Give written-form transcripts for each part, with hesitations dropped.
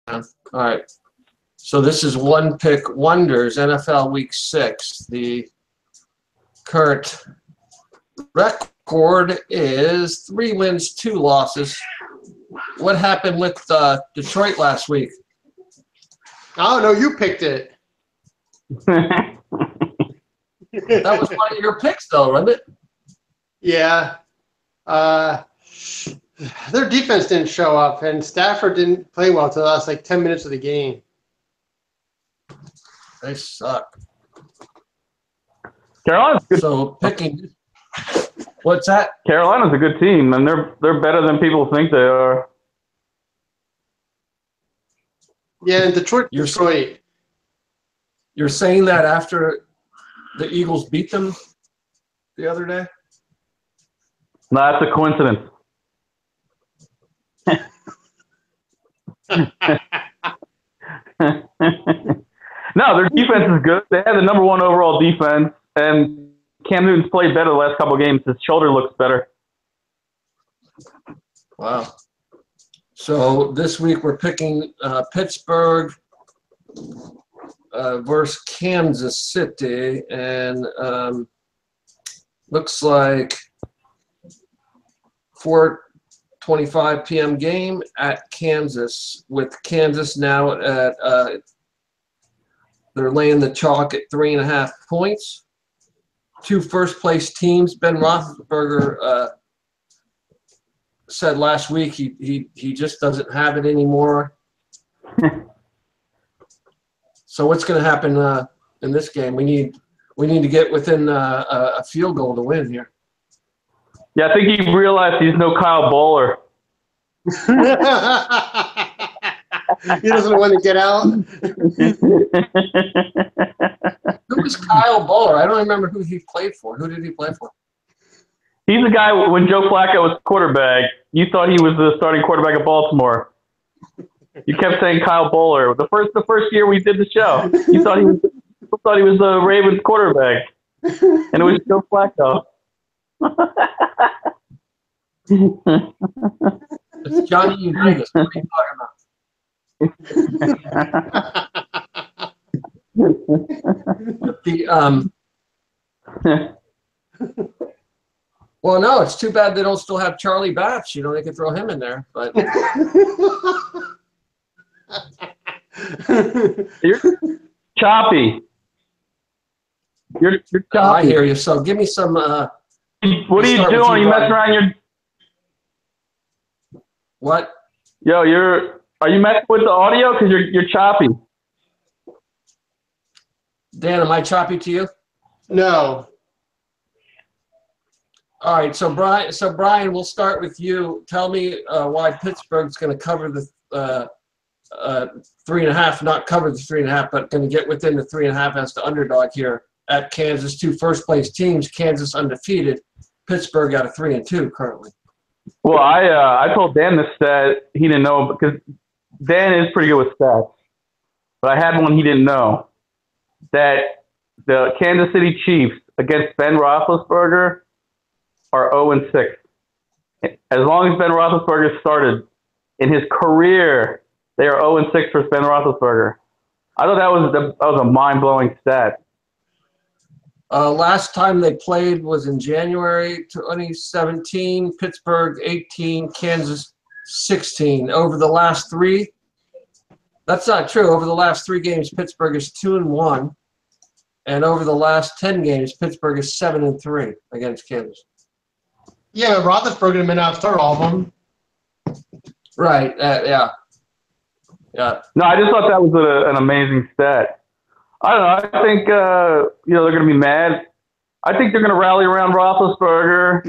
All right. So this is One Pick Wonders, NFL Week 6. The current record is 3 wins, 2 losses. What happened with Detroit last week? Oh, no, you picked it. That was one of your picks, though, wasn't it? Yeah. Their defense didn't show up, and Stafford didn't play well until the last, 10 minutes of the game. They suck. Carolina's good. So picking – what's that? Carolina's a good team, and they're better than people think they are. Yeah, and Detroit. You're saying that after the Eagles beat them the other day? No, that's a coincidence. No, their defense is good. They have the #1 overall defense, and Cam Newton's played better the last couple of games. His shoulder looks better. Wow. So this week we're picking Pittsburgh versus Kansas City, and looks like 4:25 p.m. game at Kansas, with Kansas now at they're laying the chalk at 3.5 points. 2 first-place teams. Ben Roethlisberger said last week he just doesn't have it anymore. So what's going to happen in this game? We need to get within a field goal to win here. Yeah, I think he realized he's no Kyle Bowler. He doesn't want to get out. Who was Kyle Bowler? I don't remember who he played for. Who did he play for? He's the guy when Joe Flacco was quarterback. You thought he was the starting quarterback of Baltimore. You kept saying Kyle Bowler. The first year we did the show, you thought he was the Ravens quarterback, and it was Joe Flacco. It's Johnny Unitas. What are you talking about? Well, no, it's too bad they don't still have Charlie Batch. They could throw him in there, but You're choppy. You're choppy. I hear you. So give me some. What are you doing? Are you messing around your? What? Yo, are you messing with the audio? Because you're choppy. Dan, am I choppy to you? No. All right, so Brian, we'll start with you. Tell me why Pittsburgh's going to cover the 3.5, not cover the 3.5, but going to get within the 3.5 as the underdog here at Kansas. 2 first-place teams, Kansas undefeated, Pittsburgh got a 3-2 currently. Well, I told Dan this stat he didn't know because Dan is pretty good with stats, but I had one he didn't know, that the Kansas City Chiefs against Ben Roethlisberger are 0-6. As long as Ben Roethlisberger started in his career, they are 0-6 for Ben Roethlisberger. I thought that was a mind-blowing stat. Last time they played was in January 2017. Pittsburgh 18, Kansas 16. Over the last 3, that's not true. Over the last 3 games, Pittsburgh is 2-1, and over the last 10 games, Pittsburgh is 7-3 against Kansas. Yeah, Roethlisberger may not start all of them. Right. Yeah. No, I just thought that was an amazing stat. I don't know. I think they're going to be mad. I think they're going to rally around Roethlisberger.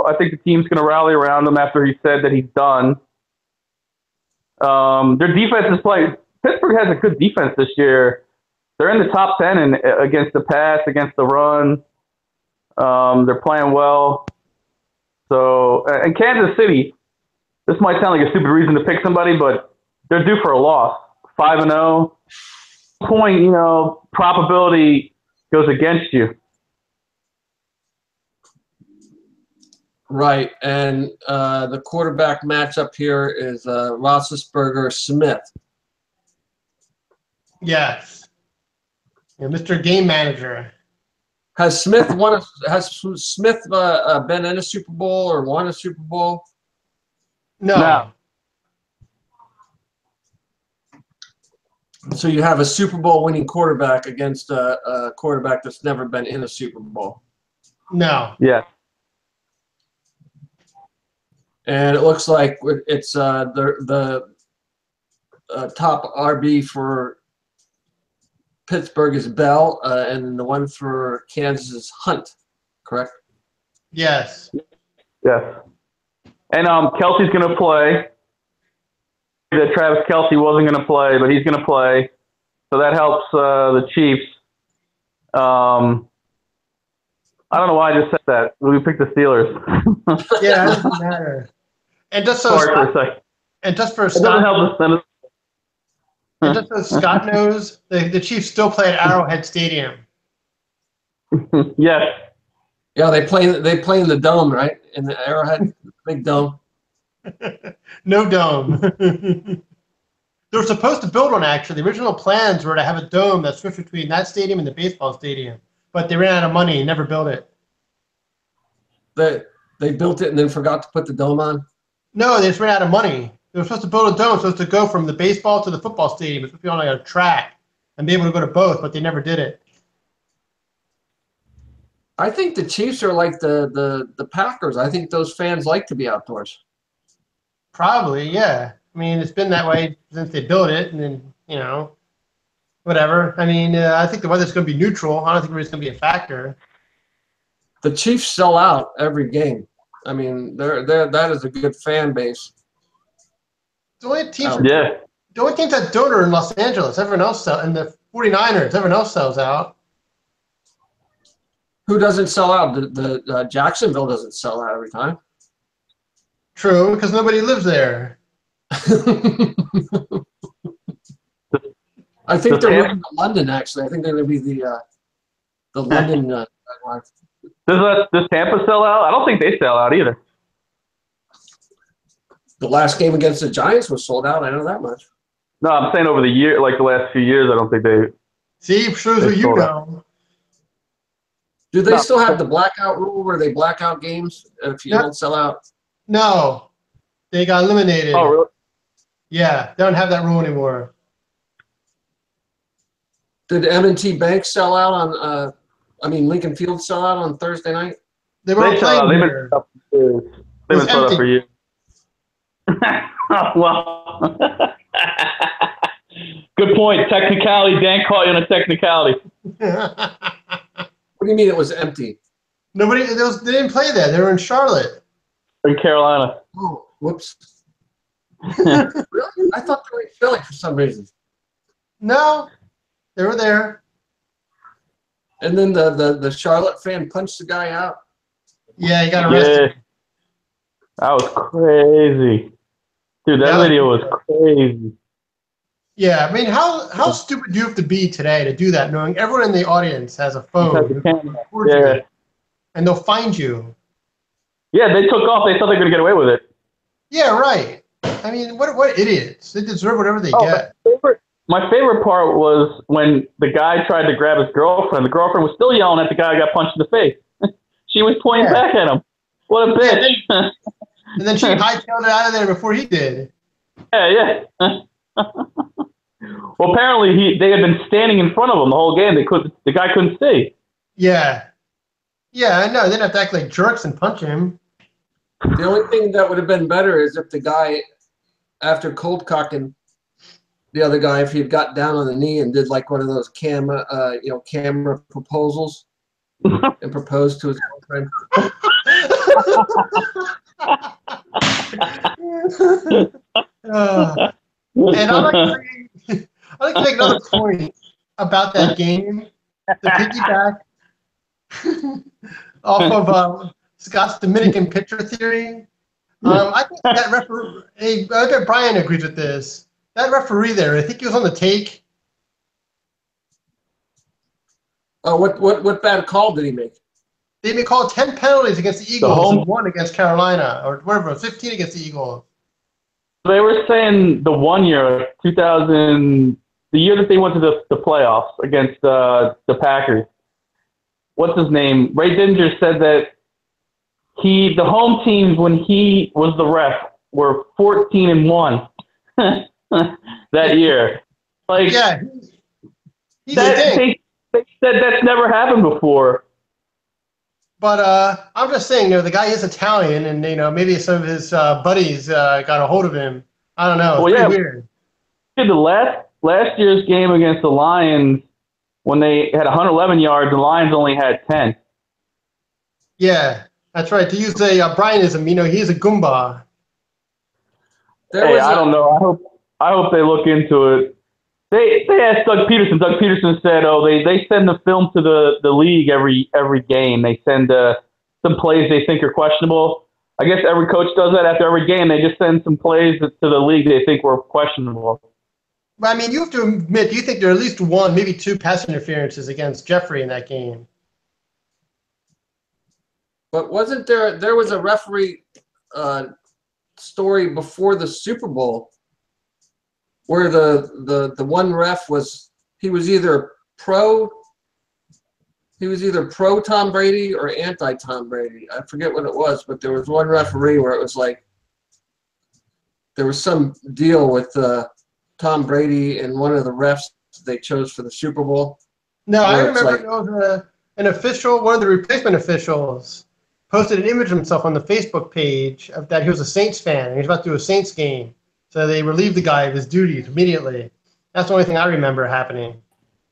I think the team's going to rally around him after he said that he's done. Their defense is playing. Pittsburgh has a good defense this year. They're in the top 10 against the pass, against the run. They're playing well. So, and Kansas City, this might sound like a stupid reason to pick somebody, but they're due for a loss. 5-0. Point, probability goes against you. Right, and the quarterback matchup here is Roethlisberger-Smith. Yes. Yeah, Mr. Game Manager. Has Smith been in a Super Bowl or won a Super Bowl? No. No. So you have a Super Bowl winning quarterback against a quarterback that's never been in a Super Bowl. No. Yeah. And it looks like it's the top RB for Pittsburgh is Bell, and the one for Kansas is Hunt, correct? Yes. Yes. And Kelsey's going to play. That Travis Kelsey wasn't going to play, but he's going to play. So that helps the Chiefs. I don't know why I just said that. We picked the Steelers. Yeah, it doesn't matter. And just so Sorry for a Scott, second. and just for It doesn't Scott, help the and just so Scott knows, the Chiefs still play at Arrowhead Stadium. Yes. Yeah, they play in the dome, right? In the Arrowhead, big dome. No dome. They were supposed to build one, actually. The original plans were to have a dome that switched between that stadium and the baseball stadium, but they ran out of money and never built it. They built it and then forgot to put the dome on. No, they just ran out of money. They were supposed to build a dome, supposed to go from the baseball to the football stadium. It's supposed to be on like a track and be able to go to both, but they never did it. I think the Chiefs are like the Packers. I think those fans like to be outdoors. Probably, yeah. I mean, it's been that way since they built it, and then, whatever. I mean, I think the weather's going to be neutral. I don't think it's going to be a factor. The Chiefs sell out every game. I mean, that is a good fan base. The only teams, Yeah. the only teams that don't are in Los Angeles. Everyone else sells, and the 49ers. Everyone else sells out. Who doesn't sell out? The Jacksonville doesn't sell out every time. True, because nobody lives there. I think they're moving to London. Actually, I think they're going to be the London. Does Tampa sell out? I don't think they sell out either. The last game against the Giants was sold out. I know that much. No, I'm saying over the year, like the last few years, I don't think they. See, shows what you sold know. Do they No. still have the blackout rule where they black out games if you Yep. don't sell out? No, they got eliminated. Oh, really? Yeah, they don't have that rule anymore. Did M&T Bank sell out on? Lincoln Field sell out on Thursday night? They weren't They sell out. playing They've here. been up for years. They've It's been sold out empty. for years. Well, good point. Technicality. Dan caught you on a technicality. What do you mean it was empty? Nobody. They didn't play there. They were in Charlotte. In Carolina. Oh, whoops. Really? I thought they were in Philly for some reason. No, they were there. And then the Charlotte fan punched the guy out. Yeah, he got arrested. Yeah. That was crazy. Dude, that Yeah. video was crazy. Yeah, I mean, how stupid do you have to be today to do that, knowing everyone in the audience has a Had phone the camera. records Yeah. it, and they'll find you? Yeah, they took off. They thought they were going to get away with it. Yeah, right. I mean, what idiots? They deserve whatever they get. My favorite part was when the guy tried to grab his girlfriend. The girlfriend was still yelling at the guy who got punched in the face. She was pointing Yeah. back at him. What a bitch. And then she hightailed it out of there before he did. Yeah. Well, apparently they had been standing in front of him the whole game. The guy couldn't see. Yeah. Yeah, I know. They didn't have to act like jerks and punch him. The only thing that would have been better is if the guy, after cold cocking the other guy, if he had got down on the knee and did like one of those camera proposals and proposed to his girlfriend. And I'd like to make another point about that game. The piggyback off of Scott's Dominican pitcher theory. I think that referee, I bet Brian agrees with this. That referee there, I think he was on the take. Oh, what bad call did he make? They may call 10 penalties against the Eagles home- and 1 against Carolina, or whatever, 15 against the Eagles. They were saying the 1 year, 2000, the year that they went to the playoffs against the Packers. What's his name? Ray Dinger said that the home teams when he was the ref were 14-1 that year. Like, Yeah, he's a that, dink. they said that's never happened before. But I'm just saying, the guy is Italian, and maybe some of his buddies got a hold of him. I don't know. It's pretty weird. The last year's game against the Lions, when they had 111 yards, the Lions only had 10. Yeah, that's right. To use a Brianism, he's a Goomba. I don't know. I hope they look into it. They asked Doug Peterson. Doug Peterson said, they send the film to the league every game. They send some plays they think are questionable. I guess every coach does that after every game. They just send some plays to the league they think were questionable. But, I mean, you have to admit, you think there are at least one, maybe two pass interferences against Jeffrey in that game. But wasn't there was a referee story before the Super Bowl where the one ref was either pro Tom Brady or anti Tom Brady. I forget what it was, but there was one referee where it was like there was some deal with Tom Brady and one of the refs they chose for the Super Bowl. No, I remember it was an official, one of the replacement officials, posted an image of himself on the Facebook page of that he was a Saints fan and he was about to do a Saints game. So they relieved the guy of his duties immediately. That's the only thing I remember happening.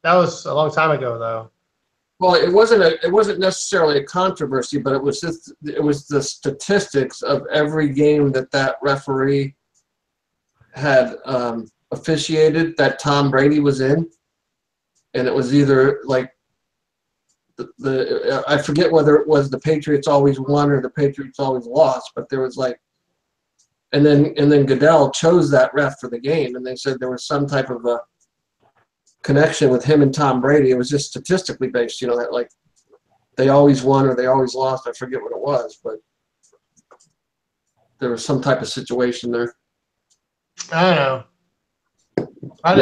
That was a long time ago, though. Well, it wasn't necessarily a controversy, but it was the statistics of every game that referee had officiated that Tom Brady was in, and it was either like the I forget whether it was the Patriots always won or the Patriots always lost, but there was like, and then Goodell chose that ref for the game, and they said there was some type of a connection with him and Tom Brady. It was just statistically based, that like they always won or they always lost. I forget what it was, but there was some type of situation there. I don't know. I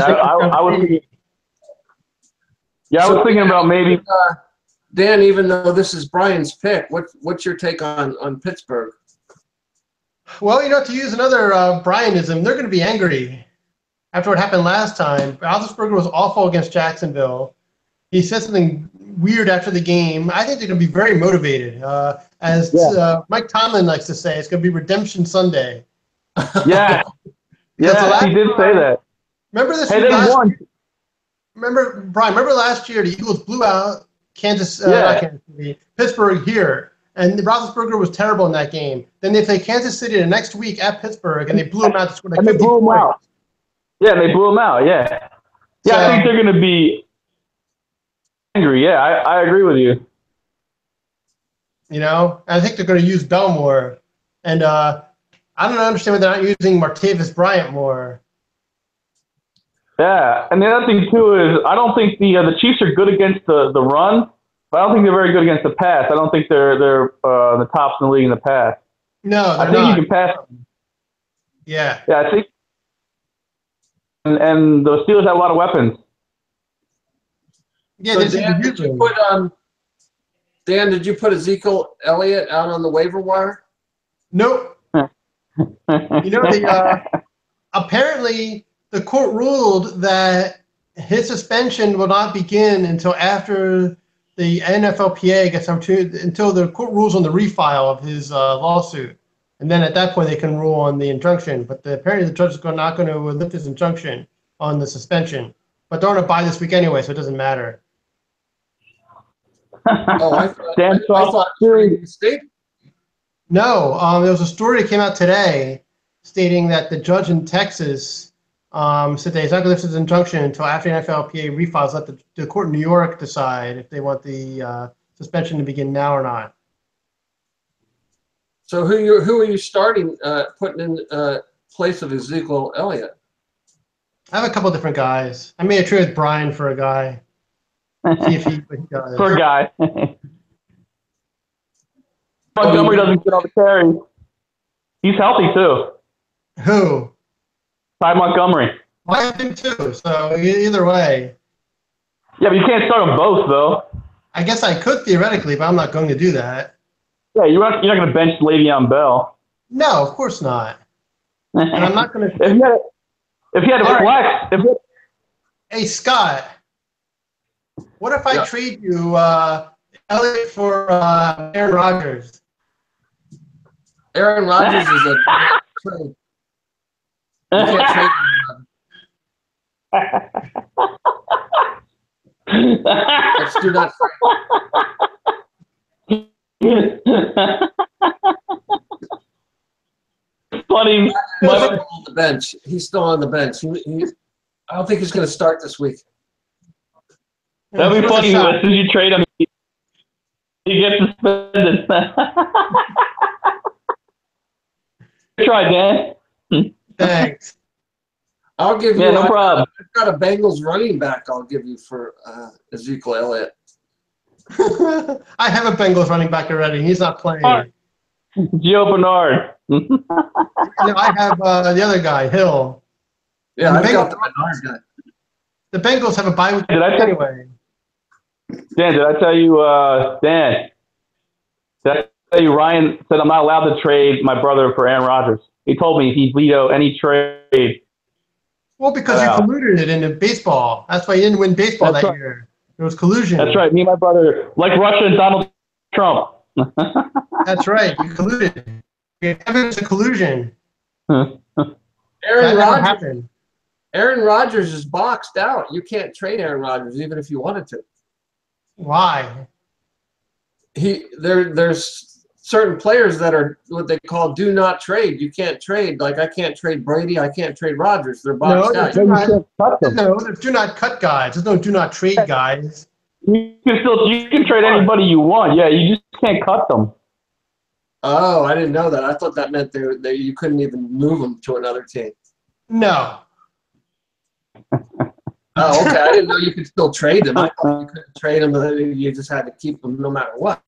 was thinking about maybe. Dan, even though this is Brian's pick, what's your take on Pittsburgh? Well, to use another Brianism, they're going to be angry after what happened last time. Roethlisberger was awful against Jacksonville. He said something weird after the game. I think they're going to be very motivated. As Mike Tomlin likes to say, it's going to be Redemption Sunday. Yeah. Yeah, he did say that. Remember this? Hey, they won. Remember, Brian, last year the Eagles blew out Pittsburgh here. And Roethlisberger was terrible in that game. Then they play Kansas City the next week at Pittsburgh, and they blew them out. To score like 50 points. Yeah, they blew them out. Yeah. Yeah, so, I think they're going to be angry. Yeah, I agree with you. I think they're going to use Belmore. And I don't understand why they're not using Martavis Bryant more. Yeah, and the other thing, too, is I don't think the Chiefs are good against the run. But I don't think they're very good against the pass. I don't think they're the tops in the league in the pass. No, I think you can pass. Yeah. Yeah, I think. And the Steelers have a lot of weapons. Yeah, so Dan, did you put Ezekiel Elliott out on the waiver wire? Nope. Apparently the court ruled that his suspension will not begin until after the NFLPA gets until the court rules on the refile of his lawsuit. And then at that point, they can rule on the injunction. But apparently the judge is not going to lift his injunction on the suspension. But they're on a bye this week anyway, so it doesn't matter. I thought state. No, there was a story that came out today stating that the judge in Texas said that he's not going to lift his injunction until after the NFLPA refiles. Let the court in New York decide if they want the suspension to begin now or not. So who are you starting putting in place of Ezekiel Elliott? I have a couple different guys. I made a trade with Brian for a guy. See if he does. For a guy. Montgomery doesn't get all the carries. He's healthy too. Who? Ty Montgomery. I have him too. So either way, Yeah, but you can't start them both, though. I guess I could theoretically, but I'm not going to do that. Yeah, you're not going to bench Le'Veon Bell. No, of course not. And I'm not going to. If you had a All right. flex, Hey, Scott, what if I Yeah. trade you Elliott for Aaron Rodgers? Aaron Rodgers is a trade. You can't trade him. Let's do not Funny. He's still on the bench. He's still on the bench. I don't think he's going to start this week. That'd be Give us a funny. shot. As soon as you trade him, he gets suspended. Good try, Dan. Thanks. I'll give you. Yeah, no problem. I've got a Bengals running back. I'll give you for Ezekiel Elliott. I have a Bengals running back already. He's not playing. Gio Bernard. No, I have the other guy, Hill. Yeah, And I've the got Bengals- the Bernard guy. The Bengals have a bye week Did I tell you- anyway. Dan, did I tell you, Dan? Did I tell you Ryan said I'm not allowed to trade my brother for Aaron Rodgers? He told me he'd veto any trade. Well, because Wow. you colluded it into baseball. That's why you didn't win baseball That's that right. year. There was collusion. That's right. Me and my brother, like Russia and Donald Trump. That's right. You colluded. You have evidence of collusion. Aaron That never Rodgers. happened. Aaron Rodgers is boxed out. You can't trade Aaron Rodgers even if you wanted to. Why? There's certain players that are what they call do not trade. You can't trade. Like I can't trade Brady. I can't trade Rodgers. They're boxed No, out. do not, Cut them. no, there's do not cut guys. There's no do not trade guys. You can trade anybody you want. Yeah, you just can't cut them. Oh, I didn't know that. I thought that meant they you couldn't even move them to another team. No. Oh, okay. I didn't know you could still trade them. I thought you couldn't trade them. You just had to keep them no matter what.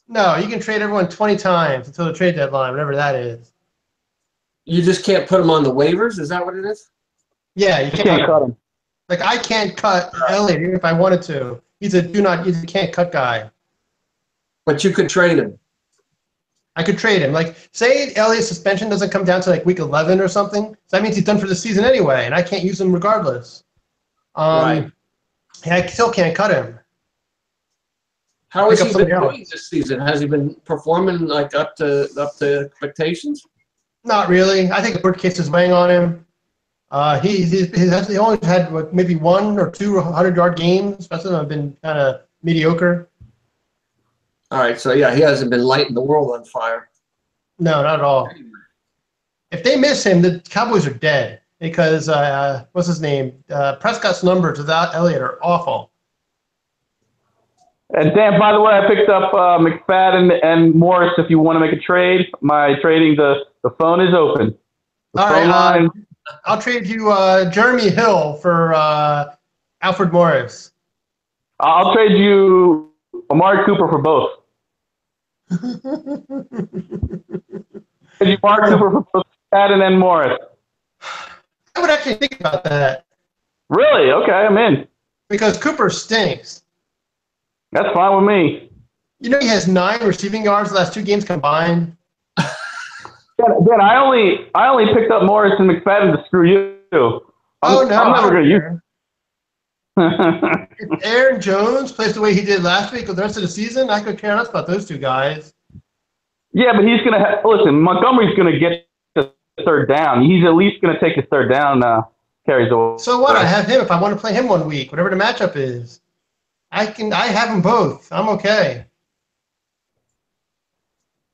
No, you can trade everyone 20 times until the trade deadline, whatever that is. You just can't put them on the waivers. Is that what it is? Yeah, you You can't. can't cut them. Like, I can't cut Elliott even if I wanted to. He's a can't cut guy. But you could trade him. I could trade him. Like, say Elliott's suspension doesn't come down to like week 11 or something. So that means he's done for the season anyway, and I can't use him regardless. Right. And I still can't cut him. How has Pick he up been somebody doing this season? Has he been performing like up to expectations? Not really. I think the word case is weighing on him. He only had maybe 1 or 2 100-yard games. Most of them have been kind of mediocre. All right, so yeah, he hasn't been lighting the world on fire. No, not at all. If they miss him, the Cowboys are dead because what's his name? Prescott's numbers without Elliott are awful. And Dan, by the way, I picked up McFadden and Morris. If you want to make a trade, the phone is open. The All phone right, line. I'll trade you Jeremy Hill for Alfred Morris. I'll trade you Amari Cooper for both. Trade you Amari Cooper for both McFadden and Morris. I would actually think about that Really? Okay, I'm in. because Cooper stinks. That's fine with me. You know he has 9 receiving yards the last 2 games combined. Dan, I only picked up Morris and McFadden to screw you. Oh no! I'm never going to use. If Aaron Jones plays the way he did last week with the rest of the season, I could care less about those 2 guys. Yeah, but he's going to listen. Montgomery's going to get the third down. He's at least going to take the third down carries away. So what? I have him if I want to play him 1 week, whatever the matchup is. I have them both. I'm okay.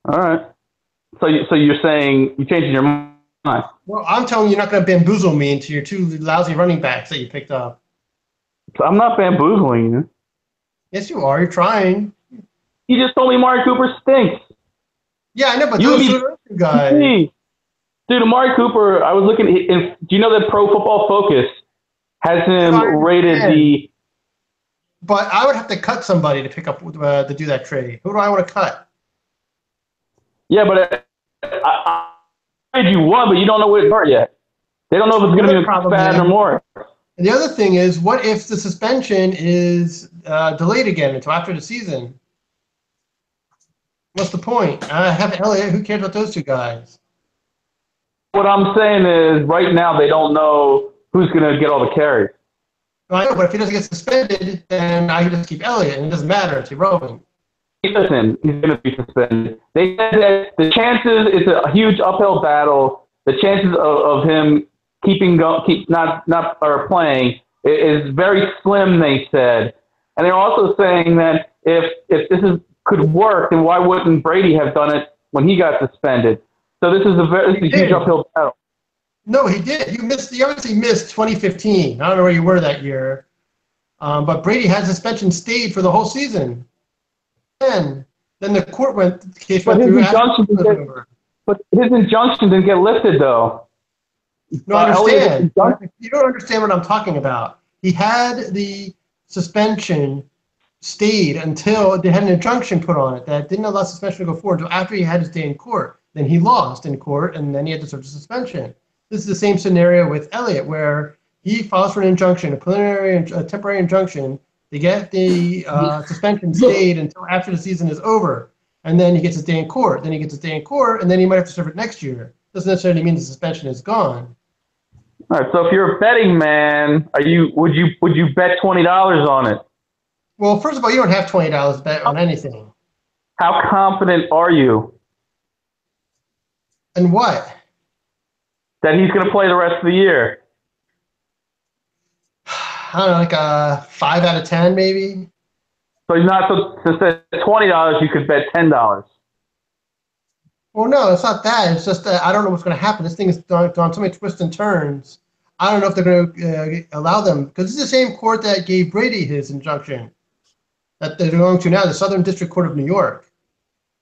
All right. So you're saying you're changing your mind? Well, I'm telling you, you're not going to bamboozle me into your 2 lousy running backs that you picked up. I'm not bamboozling you. Yes, you are. You're trying. You just told me Amari Cooper stinks. Yeah, I know, but You those need- 2 guys. Hey, dude, Amari Cooper. I was looking. Do you know that Pro Football Focus has him Fine, rated yeah. the? But I would have to cut somebody to pick up to do that trade. Who do I want to cut? Yeah, but I paid you 1, but you don't know where it's hurt yet. They don't know if it's going to Another be problem bad or is- more. And the other thing is, what if the suspension is delayed again until after the season? What's the point? I have Elliott. Who cares about those two guys? What I'm saying is, right now they don't know who's going to get all the carries. Well, I know, but if he doesn't get suspended, then I can just keep Elliott, and it doesn't matter. It's irrelevant. Listen, he's going to be suspended. They said that the chances, it's a huge uphill battle. The chances of him not playing is very slim, they said. And they're also saying that if this could work, then why wouldn't Brady have done it when he got suspended? So this is a huge uphill battle. No, he did. He obviously missed 2015. I don't know where you were that year. But Brady had suspension stayed for the whole season. Then the case went through. But his injunction didn't get lifted, though. No, I understand. You don't understand what I'm talking about. He had the suspension stayed until they had an injunction put on it that didn't allow suspension to go forward until after he had his day in court. Then he lost in court, and then he had to serve the suspension. This is the same scenario with Elliott, where he files for an injunction, a temporary injunction, to get the suspension stayed until after the season is over. And then he gets his day in court. Then he gets his day in court, and then he might have to serve it next year. Doesn't necessarily mean the suspension is gone. All right. So if you're a betting man, would you bet $20 on it? Well, first of all, you don't have $20 to bet on anything. How confident are you And what? that he's going to play the rest of the year? I don't know, like a 5 out of 10, maybe. So he's not. So instead of $20, you could bet $10. Well, no, it's not that. It's just that I don't know what's going to happen. This thing is gone so many twists and turns. I don't know if they're going to allow them, because this is the same court that gave Brady his injunction that they're going to now, the Southern District Court of New York.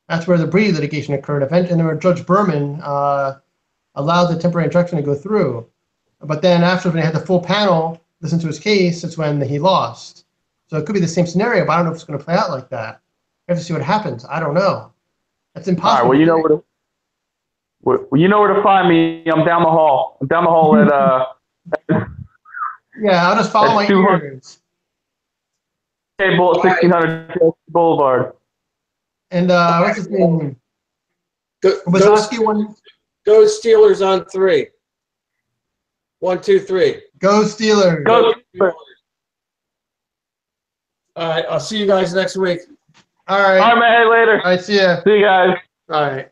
That's where the Brady litigation occurred. And where Judge Berman allowed the temporary injunction to go through. But then after they had the full panel listen to his case, it's when he lost. So it could be the same scenario, but I don't know if it's going to play out like that. We have to see what happens. I don't know. That's impossible. All right. Well, you know where to find me. I'm down the hall. I'm down the hall at Yeah, I'll just follow my ears. Cable at 1600 Boulevard. And what's his name? Wazowski won. Go Steelers on 3. 1, 2, 3. Go Steelers. Go Steelers. All right, I'll see you guys next week. All right. All right, man. Hey, later. All right, see ya. See you guys. All right.